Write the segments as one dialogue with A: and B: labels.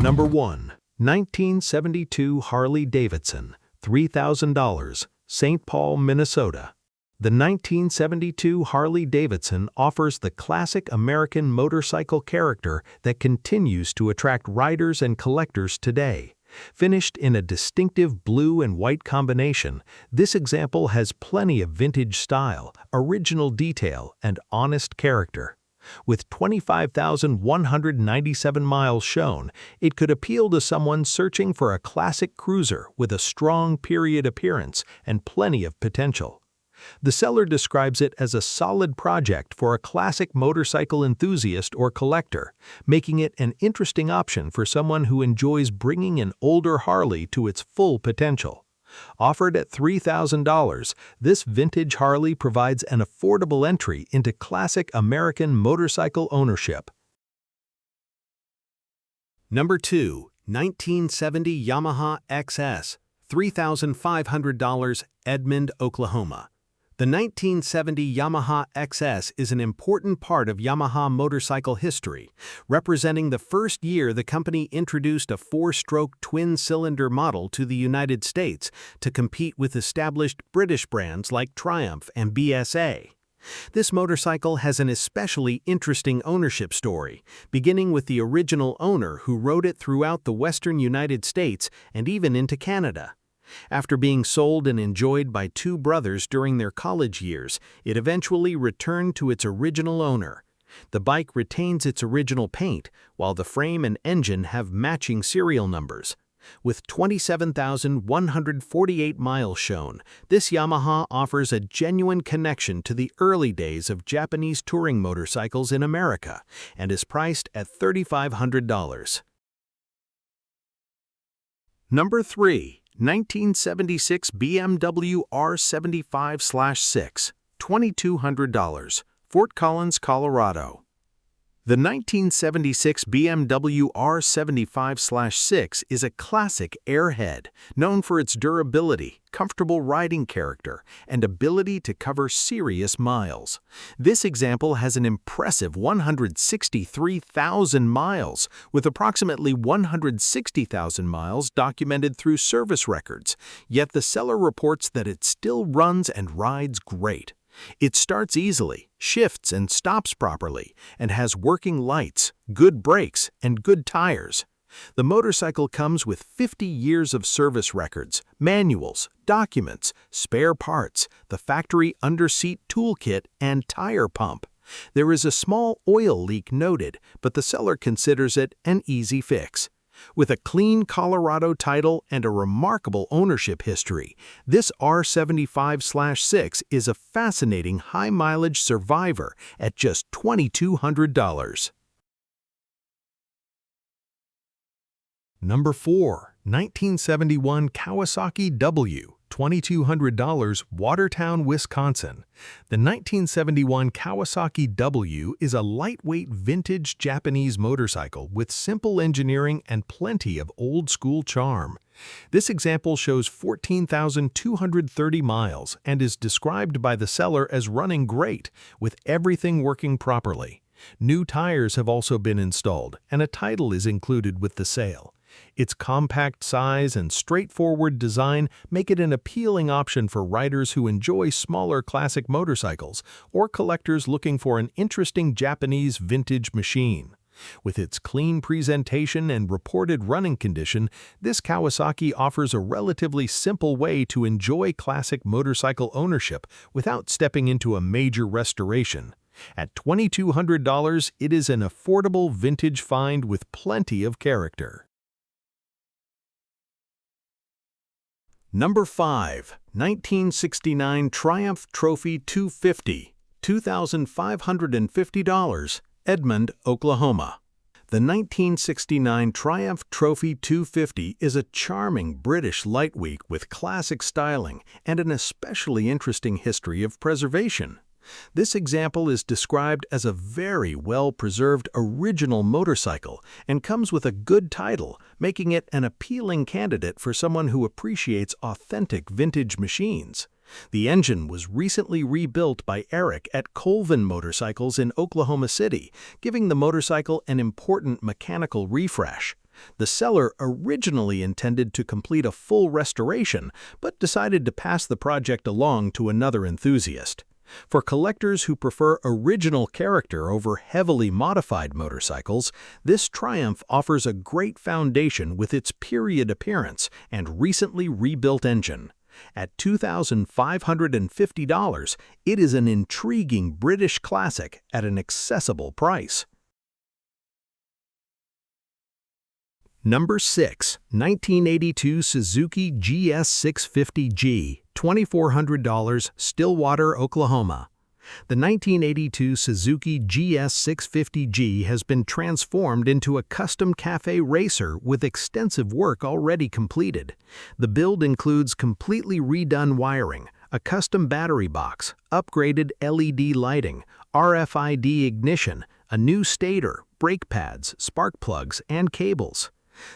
A: Number 1. 1972 Harley-Davidson, $3,000, St. Paul, Minnesota. The 1972 Harley-Davidson offers the classic American motorcycle character that continues to attract riders and collectors today. Finished in a distinctive blue and white combination, this example has plenty of vintage style, original detail, and honest character. With 25,197 miles shown, it could appeal to someone searching for a classic cruiser with a strong period appearance and plenty of potential. The seller describes it as a solid project for a classic motorcycle enthusiast or collector, making it an interesting option for someone who enjoys bringing an older Harley to its full potential. Offered at $3,000, this vintage Harley provides an affordable entry into classic American motorcycle ownership. Number 2. 1970 Yamaha XS, $3,500, Edmond, Oklahoma. The 1970 Yamaha XS is an important part of Yamaha motorcycle history, representing the first year the company introduced a 4-stroke twin-cylinder model to the United States to compete with established British brands like Triumph and BSA. This motorcycle has an especially interesting ownership story, beginning with the original owner who rode it throughout the western United States and even into Canada. After being sold and enjoyed by two brothers during their college years, it eventually returned to its original owner. The bike retains its original paint, while the frame and engine have matching serial numbers. With 27,148 miles shown, this Yamaha offers a genuine connection to the early days of Japanese touring motorcycles in America and is priced at $3,500. Number 3. 1976 BMW R75/6, $2,200, Fort Collins, Colorado. The 1976 BMW R75/6 is a classic airhead, known for its durability, comfortable riding character, and ability to cover serious miles. This example has an impressive 163,000 miles, with approximately 160,000 miles documented through service records, yet the seller reports that it still runs and rides great. It starts easily, shifts and stops properly, and has working lights, good brakes, and good tires. The motorcycle comes with 50 years of service records, manuals, documents, spare parts, the factory underseat toolkit, and tire pump. There is a small oil leak noted, but the seller considers it an easy fix. With a clean Colorado title and a remarkable ownership history, this R75/6 is a fascinating high-mileage survivor at just $2,200. Number 4. 1971 Kawasaki W, $2,200, Watertown, Wisconsin. The 1971 Kawasaki W is a lightweight vintage Japanese motorcycle with simple engineering and plenty of old-school charm. This example shows 14,230 miles and is described by the seller as running great, with everything working properly. New tires have also been installed, and a title is included with the sale. Its compact size and straightforward design make it an appealing option for riders who enjoy smaller classic motorcycles or collectors looking for an interesting Japanese vintage machine. With its clean presentation and reported running condition, this Kawasaki offers a relatively simple way to enjoy classic motorcycle ownership without stepping into a major restoration. At $2,200, it is an affordable vintage find with plenty of character. Number 5. 1969 Triumph Trophy 250, $2,550, Edmond, Oklahoma. The 1969 Triumph Trophy 250 is a charming British lightweight with classic styling and an especially interesting history of preservation. This example is described as a very well-preserved original motorcycle and comes with a good title, making it an appealing candidate for someone who appreciates authentic vintage machines. The engine was recently rebuilt by Eric at Colvin Motorcycles in Oklahoma City, giving the motorcycle an important mechanical refresh. The seller originally intended to complete a full restoration, but decided to pass the project along to another enthusiast. For collectors who prefer original character over heavily modified motorcycles, this Triumph offers a great foundation with its period appearance and recently rebuilt engine. At $2,550, it is an intriguing British classic at an accessible price. Number 6. 1982 Suzuki GS 650G, $2,400, Stillwater, Oklahoma. The 1982 Suzuki GS 650G has been transformed into a custom cafe racer with extensive work already completed. The build includes completely redone wiring, a custom battery box, upgraded LED lighting, RFID ignition, a new stator, brake pads, spark plugs, and cables.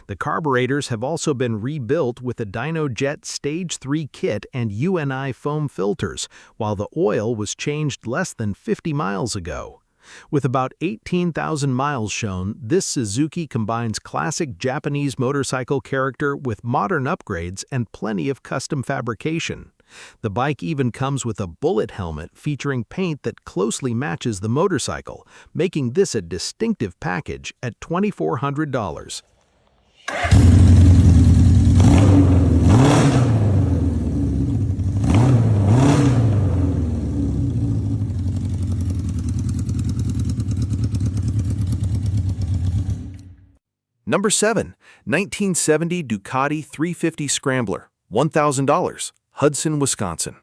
A: The carburetors have also been rebuilt with a DynoJet Stage 3 kit and UNI foam filters, while the oil was changed less than 50 miles ago. With about 18,000 miles shown, this Suzuki combines classic Japanese motorcycle character with modern upgrades and plenty of custom fabrication. The bike even comes with a bullet helmet featuring paint that closely matches the motorcycle, making this a distinctive package at $2,400.
B: Number 7. 1970 Ducati 350 Scrambler, $1,000, Hudson, Wisconsin.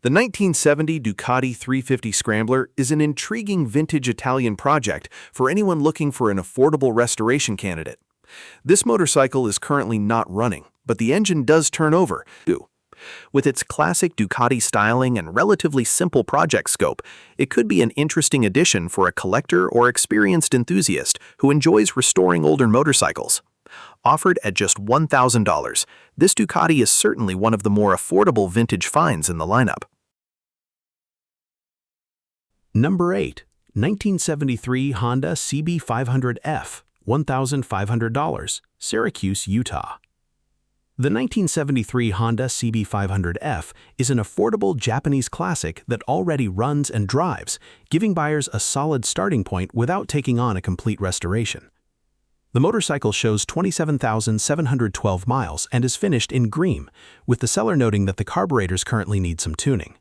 B: The 1970 Ducati 350 Scrambler is an intriguing vintage Italian project for anyone looking for an affordable restoration candidate. This motorcycle is currently not running, but the engine does turn over, too. With its classic Ducati styling and relatively simple project scope, it could be an interesting addition for a collector or experienced enthusiast who enjoys restoring older motorcycles. Offered at just $1,000, this Ducati is certainly one of the more affordable vintage finds in the lineup.
A: Number 8. 1973 Honda CB500F, $1,500, Syracuse, Utah. The 1973 Honda CB500F is an affordable Japanese classic that already runs and drives, giving buyers a solid starting point without taking on a complete restoration. The motorcycle shows 27,712 miles and is finished in green, with the seller noting that the carburetors currently need some tuning.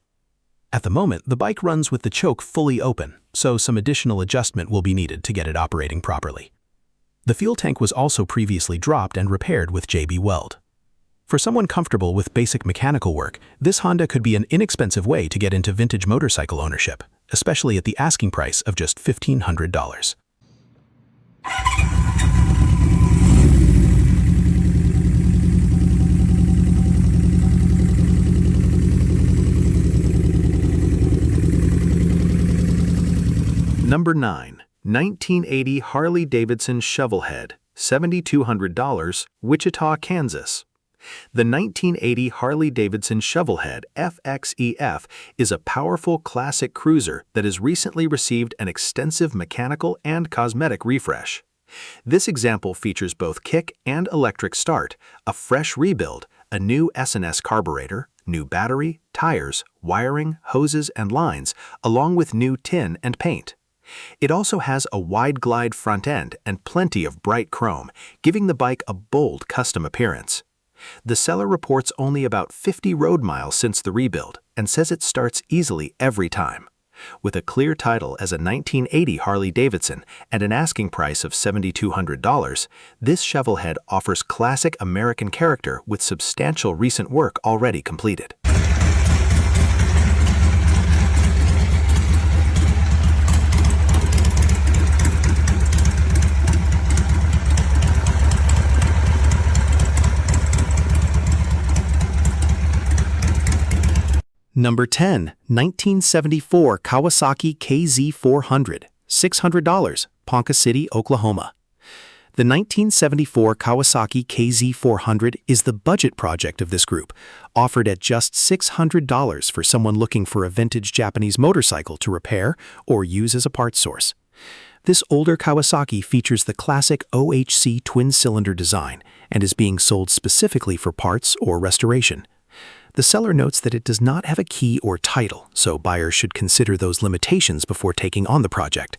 A: At the moment, the bike runs with the choke fully open, so some additional adjustment will be needed to get it operating properly. The fuel tank was also previously dropped and repaired with JB Weld. For someone comfortable with basic mechanical work, this Honda could be an inexpensive way to get into vintage motorcycle ownership, especially at the asking price of just $1,500.
B: Number 9. 1980 Harley-Davidson Shovelhead, $7,200, Wichita, Kansas. The 1980 Harley-Davidson Shovelhead FXEF is a powerful classic cruiser that has recently received an extensive mechanical and cosmetic refresh. This example features both kick and electric start, a fresh rebuild, a new S&S carburetor, new battery, tires, wiring, hoses, and lines, along with new tin and paint. It also has a wide glide front end and plenty of bright chrome, giving the bike a bold custom appearance. The seller reports only about 50 road miles since the rebuild and says it starts easily every time. With a clear title as a 1980 Harley-Davidson and an asking price of $7,200, this Shovelhead offers classic American character with substantial recent work already completed.
A: Number 10. 1974 Kawasaki KZ400, $600, Ponca City, Oklahoma.
B: The 1974 Kawasaki KZ400 is the budget project of this group, offered at just $600 for someone looking for a vintage Japanese motorcycle to repair or use as a parts source. This older Kawasaki features the classic OHC twin-cylinder design and is being sold specifically for parts or restoration. The seller notes that it does not have a key or title, so buyers should consider those limitations before taking on the project.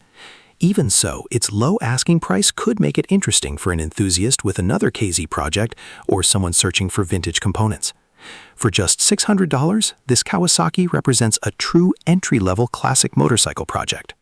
B: Even so, its low asking price could make it interesting for an enthusiast with another KZ project or someone searching for vintage components. For just $600, this Kawasaki represents a true entry-level classic motorcycle project.